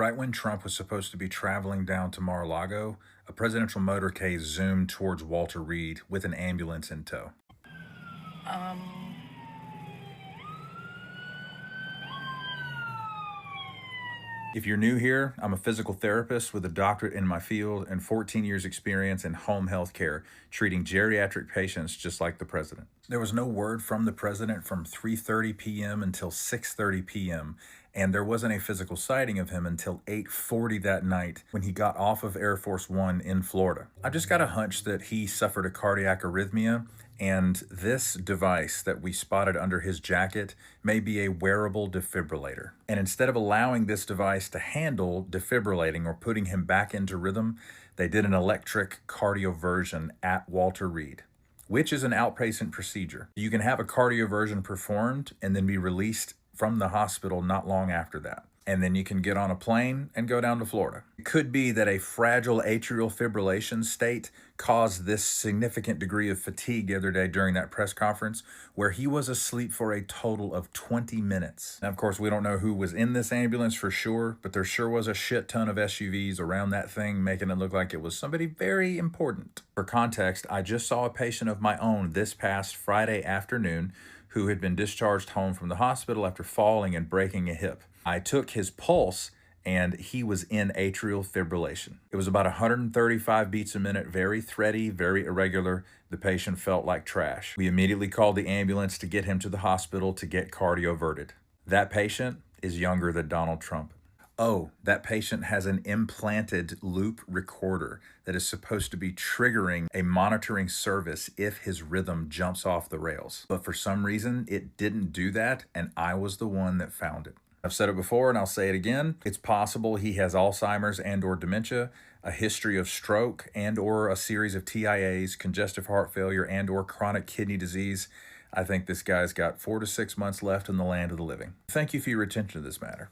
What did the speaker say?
Right when Trump was supposed to be traveling down to Mar-a-Lago, a presidential motorcade zoomed towards Walter Reed with an ambulance in tow. Um, If you're new here, I'm a physical therapist with a doctorate in my field and 14 years experience in home health care, treating geriatric patients just like the president. There was no word from the president from 3:30 p.m. until 6:30 p.m., and there wasn't a physical sighting of him until 8:40 that night when he got off of Air Force One in Florida. I just got a hunch that he suffered a cardiac arrhythmia, and this device that we spotted under his jacket may be a wearable defibrillator. And instead of allowing this device to handle defibrillating or putting him back into rhythm, they did an electric cardioversion at Walter Reed, which is an outpatient procedure. You can have a cardioversion performed and then be released from the hospital not long after that. And then you can get on a plane and go down to Florida. It could be that a fragile atrial fibrillation state caused this significant degree of fatigue the other day during that press conference, where he was asleep for a total of 20 minutes. Now, of course, we don't know who was in this ambulance for sure, but there sure was a shit ton of SUVs around that thing, making it look like it was somebody very important. For context, I just saw a patient of my own this past Friday afternoon who had been discharged home from the hospital after falling and breaking a hip. I took his pulse and he was in atrial fibrillation. It was about 135 beats a minute, very thready, very irregular. The patient felt like trash. We immediately called the ambulance to get him to the hospital to get cardioverted. That patient is younger than Donald Trump. Oh, that patient has an implanted loop recorder that is supposed to be triggering a monitoring service if his rhythm jumps off the rails. But for some reason, it didn't do that, and I was the one that found it. I've said it before and I'll say it again. It's possible he has Alzheimer's and or dementia, a history of stroke and or a series of TIAs, congestive heart failure and or chronic kidney disease. I think this guy's got 4 to 6 months left in the land of the living. Thank you for your attention to this matter.